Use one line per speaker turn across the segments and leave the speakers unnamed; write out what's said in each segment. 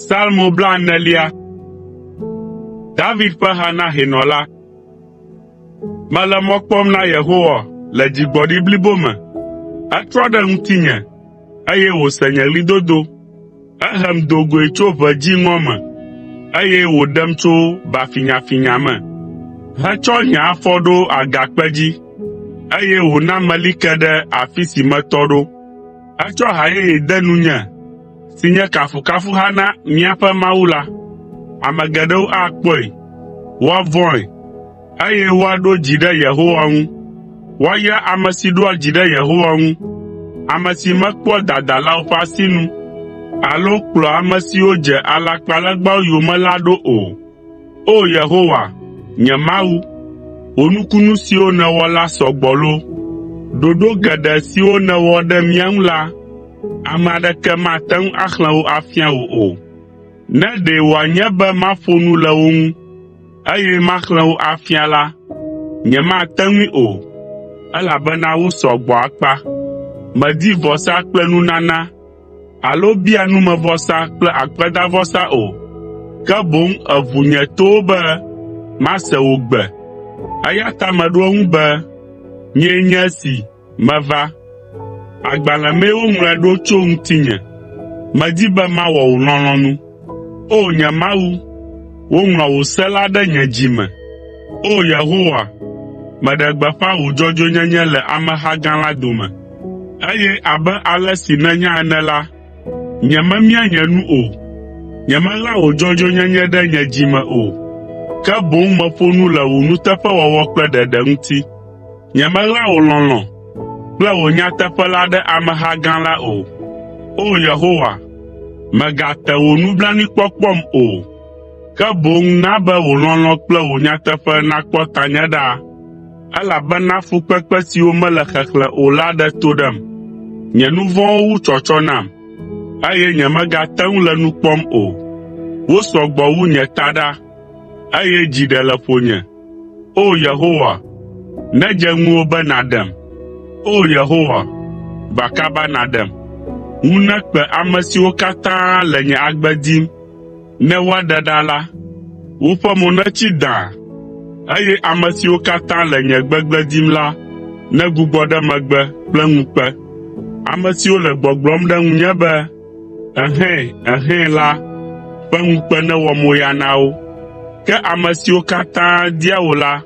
Salmo blanelia. David ƒe ha na hɛnɔla. Mele mɔ kpɔm na Yehowa le dzigbɔɖi blibo me. Etrɔ ɖe ŋutinye, eye wòse nye ɣlidodo. Ehem do goe tso ʋe dziŋɔ me, eye wòɖem tso bafinyafinya me. Hetsɔ nye afɔ ɖo agakpe dzi, eye wòna meli ke ɖe afi si metɔ ɖo. Etsɔ ha yeye de nunye, si nye kafukafuha na míaƒe Mawu la. Ame geɖewo akpɔe, woavɔ̃e, eye woaɖo dzi ɖe Yehowa ŋu. Woayra ame si ɖoa dzi ɖe Yehowa ŋu, ame si mekpɔa dadalawo ƒe asinu, alo kplɔ ame siwo dze alakpalegbawo yome la ɖo o. O Yehowa, nye Mawu, wò nukunu siwo nèwɔ la sɔgbɔ loo. Ɖoɖo geɖe siwo nèwɔ ɖe mía ŋu la, ame aɖeke mate ŋu axlẽ wo afia wò o. Ne ɖe wòanye be maƒo nu le wo ŋu, eye maxlẽ wo afia la, nyemate ŋui o, elabena wosɔ gbɔ akpa. Medi vɔsa kple nunana, alo bia numevɔsa kple akpedavɔsa o, ke boŋ eʋu nye towo be mase wò gbe. Eya ta meɖo eŋu be, nyee nye esi meva. Agbalẽ mee woŋlɔe ɖo tso ŋutinye. Medi be mawɔ wò lɔlɔ̃nu. O nye Mawu, woŋlɔ wò se la ɖe nye dzi me. O Yehowa, meɖe gbeƒã wò dzɔdzɔenyenye le ameha gã la dome. Eye abe ale si nènya ene la, nyememia nye nu o. Nyemeɣla wò dzɔdzɔenyenye ɖe nye dzi me o, ke boŋ meƒo nu le wò nuteƒewɔwɔ kple ɖeɖe ŋuti. Nyemeɣla wò lɔlɔ̃ kple wò nyateƒe la ɖe ameha gã la o. O Yehowa, mègate wò nublanuikpɔkpɔm o, ke boŋ na be wò lɔlɔ̃ kple wò nyateƒe nakpɔ tanye ɖaa, elabena fukpekpe siwo mele xexlẽ o la ɖe to ɖem. Nye nu vɔ̃wo wu tsɔtsɔ nam, eye nyemegate ŋu le nu kpɔm o. Wosɔ gbɔ wu nye taɖa, eye dzi ɖe le ƒonye. O Yehowa, nedze ŋuwò be nàɖem. O Yehowa, va kaba nàɖem. Ŋu nekpe ame siwo katã le nye agbe dim, ne woaɖe ɖa la, woƒe mo netsi dãa, eye ame siwo katã le nye gbegblẽ dim la, negbugbɔ ɖe megbe kple ŋukpe. Ame siwo le gbɔgblɔm ɖe ŋunye be, ɛhɛ̃ la, ƒe ŋukpe newɔ moya na wo. Ke ame siwo katã dia wò la,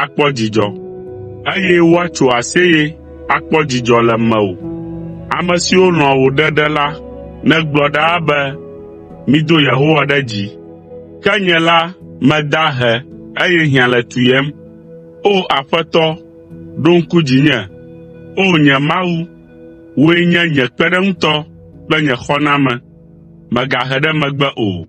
akpɔ dzidzɔ, eye woatso aseye akpɔ dzidzɔ le mewò. Ame siwo lɔ̃a wò ɖeɖe la, negblɔ ɖaa be, mido Yehowa ɖe dzi. Ke nye la, meda he, eye hiã le tuyem. O Aƒetɔ, ɖo ŋku dzinye. O nye Mawu, wòe nye nye kpeɖeŋutɔ kple nye xɔname. Mègahe ɖe megbe o.